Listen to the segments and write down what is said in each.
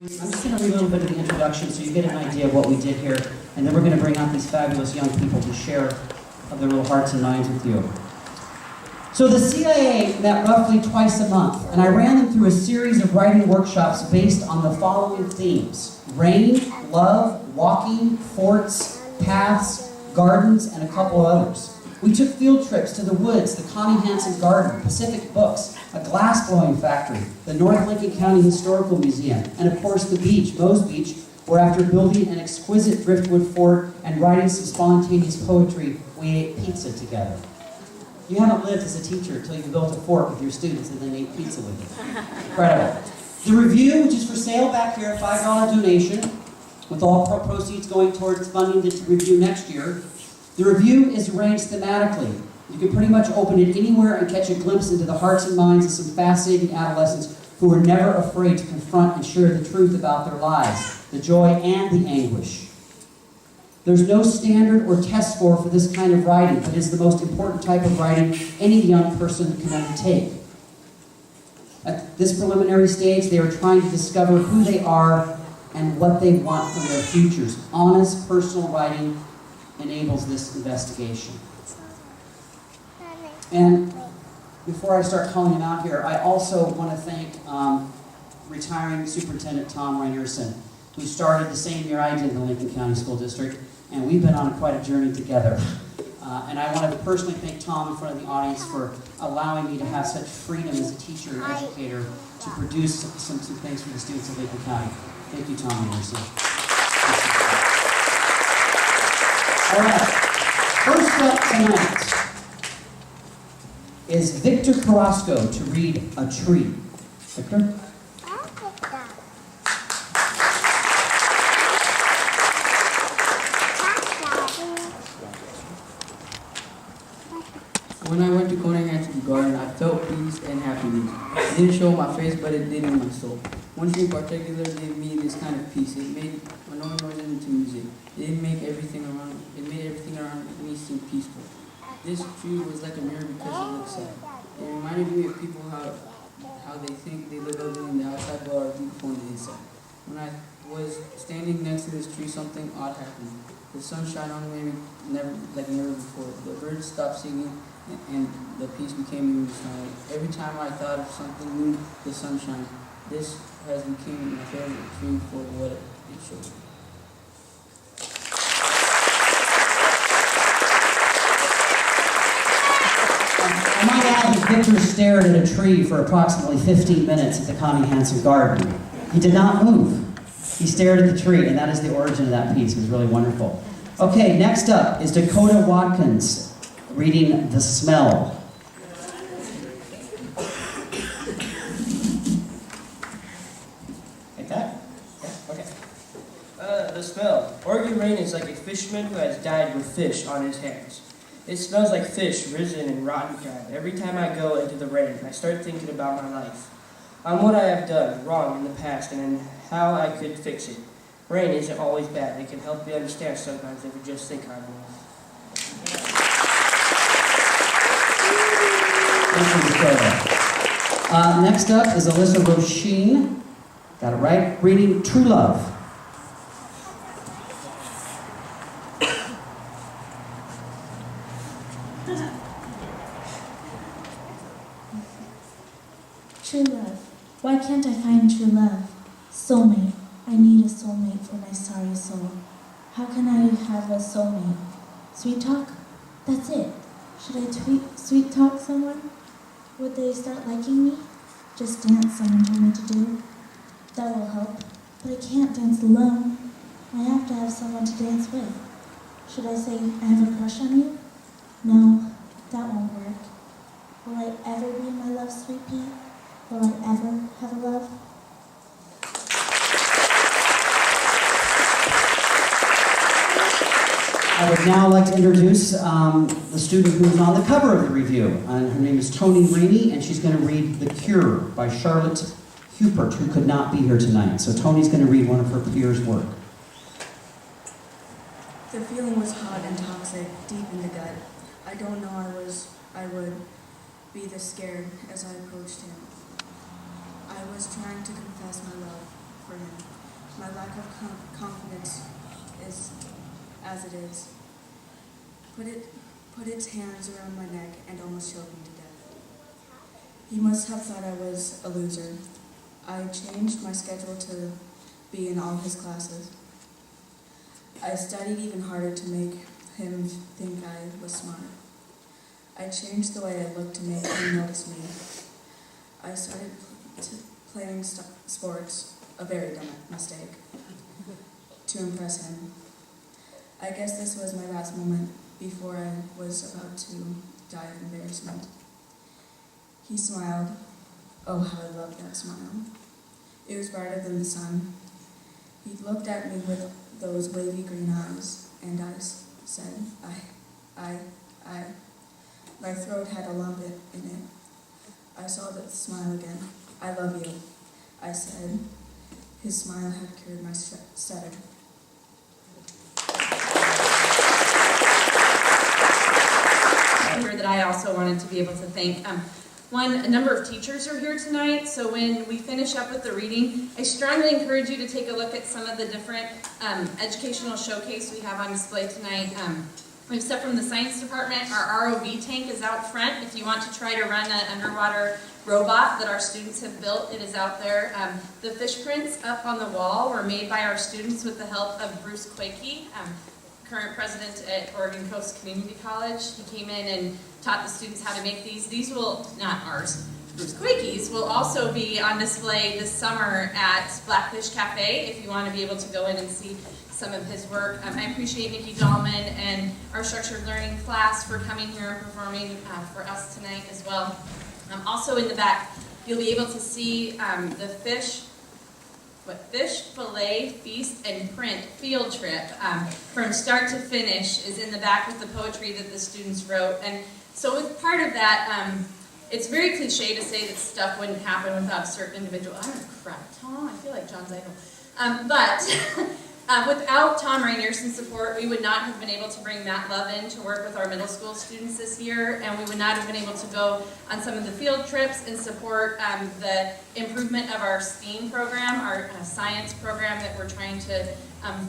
I'm just going to read a little bit of the introduction so you get an idea of what we did here, and then we're going to bring out these fabulous young people to share of their little hearts and minds with you. So the CIA met roughly twice a month, and I ran them through a series of writing workshops based on the following themes: rain, love, walking, forts, paths, gardens, and a couple others. We took field trips to the woods, the Connie Hansen Garden, Pacific Books, a glass-blowing factory, the North Lincoln County Historical Museum, and of course the beach, Moe's Beach, where after building an exquisite driftwood fort and writing some spontaneous poetry, we ate pizza together. You haven't lived as a teacher until you built a fort with your students and then ate pizza with them. Incredible. The review, which is for sale back here, $5 donation, with all proceeds going towards funding the review next year. The review is arranged thematically. You can pretty much open it anywhere and catch a glimpse into the hearts and minds of some fascinating adolescents who are never afraid to confront and share the truth about their lives, the joy and the anguish. There's no standard or test score for this kind of writing, but it's the most important type of writing any young person can undertake. At this preliminary stage, they are trying to discover who they are and what they want from their futures. Honest, personal writing enables this investigation. And before I start calling him out here, I also want to thank retiring Superintendent Tom Rainerson, who started the same year I did in the Lincoln County School District, and we've been on quite a journey together. And I want to personally thank Tom in front of the audience for allowing me to have such freedom as a teacher and educator to produce some things for the students of Lincoln County. Thank you, Tom Rainerson. All right, first up tonight is Victor Carrasco to read A Tree. Victor? When I went to Connie Hansen's garden, I felt peace and happiness. It didn't show my face, but it did in my soul. One tree in particular gave me this kind of peace. It made my noise into music. It made everything around me seem peaceful. This tree was like a mirror because it looked sad. It reminded me of people how they think they look ugly on the outside but are beautiful on the inside. When I was standing next to this tree, something odd happened. The sun shone on me like never before. The birds stopped singing and the peace became even stronger. Every time I thought of something new, the sunshine. This has become my favorite tree for what it showed me. I might add that Victor stared at a tree for approximately 15 minutes at the Connie Hansen Garden. He did not move. He stared at the tree, and that is the origin of that piece. It was really wonderful. Okay, next up is Dakota Watkins reading The Smell. Like that? Yeah, okay. The smell. Oregon rain is like a fisherman who has died with fish on his hands. It smells like fish risen and rotten crab. Every time I go into the rain, I start thinking about my life, on what I have done wrong in the past and how I could fix it. Rain isn't always bad. It can help you understand sometimes if you just think hard enough. Thank you, Dakota. Next up is Alyssa Roisin. Got it right? Reading True Love. True love. Why can't I find true love? Soulmate. I need a soulmate for my sorry soul. How can I have a soulmate? Sweet talk? That's it. Should I sweet talk someone? Would they start liking me? Just dance, someone told me to do. That will help. But I can't dance alone. I have to have someone to dance with. Should I say, I have a crush on you? No, that won't work. Will I ever be my love's sweet pea? Will I ever have a love? I would now like to introduce the student who is on the cover of the review. Her name is Toni Reaney, and she's going to read The Cure by Charlotte Hupert, who could not be here tonight. So Toni's going to read one of her peers' work. The feeling was hot and toxic, deep in the gut. I don't know I would be this scared as I approached him. I was trying to confess my love for him. my lack of confidence is as it is. Put its hands around my neck and almost choked me to death. He must have thought I was a loser. I changed my schedule to be in all his classes. I studied even harder to make him think I was smart. I changed the way I looked to make him notice me. I started playing sports, a very dumb mistake, to impress him. I guess this was my last moment before I was about to die of embarrassment. He smiled. Oh, how I loved that smile. It was brighter than the sun. He looked at me with those wavy green eyes, and I said, I. My throat had a lump in it. I saw that smile again. I love you, I said. His smile had cured my stutter. That I also wanted to be able to thank. A number of teachers are here tonight, so when we finish up with the reading, I strongly encourage you to take a look at some of the different educational showcase we have on display tonight. We have stuff from the science department. Our ROV tank is out front. If you want to try to run an underwater robot that our students have built, it is out there. The fish prints up on the wall were made by our students with the help of Bruce Quakey, current president at Oregon Coast Community College. He came in and taught the students how to make these. These will, not ours, Bruce Quakey's, will also be on display this summer at Blackfish Cafe if you want to be able to go in and see some of his work. I appreciate Nikki Dahlman and our structured learning class for coming here and performing for us tonight as well. Also in the back, you'll be able to see the fish, fillet, feast, and print field trip from start to finish is in the back with the poetry that the students wrote. And so with part of that, it's very cliche to say that stuff wouldn't happen without a certain individual. I don't crap, Tom, I feel like John Zeigel. Without Tom Rainierson's support, we would not have been able to bring Matt Love in to work with our middle school students this year, and we would not have been able to go on some of the field trips and support the improvement of our STEAM program, our science program that we're trying to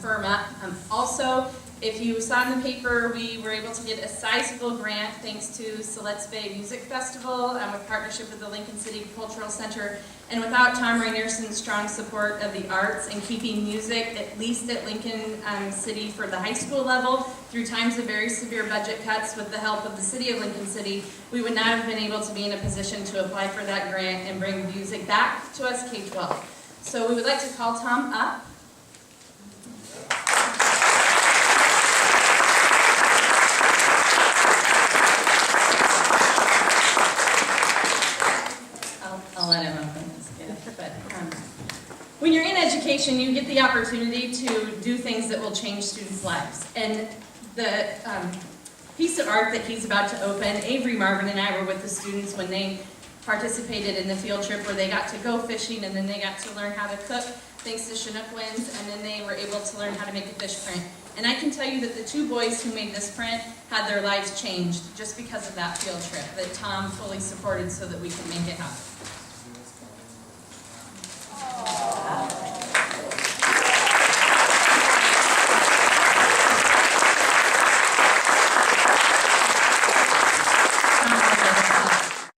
firm up. Also, if you saw in the paper, we were able to get a sizable grant thanks to Siletz Bay Music Festival with partnership with the Lincoln City Cultural Center. And without Tom Rainierson's strong support of the arts and keeping music, at least at Lincoln City for the high school level, through times of very severe budget cuts with the help of the city of Lincoln City, we would not have been able to be in a position to apply for that grant and bring music back to us K-12. So we would like to call Tom up. I'll let him open this gift. But when you're in education, you get the opportunity to do things that will change students' lives. And the piece of art that he's about to open, Avery Marvin and I were with the students when they participated in the field trip where they got to go fishing and then they got to learn how to cook thanks to Chinook winds, and then they were able to learn how to make a fish print. And I can tell you that the two boys who made this print had their lives changed just because of that field trip that Tom fully supported so that we could make it happen.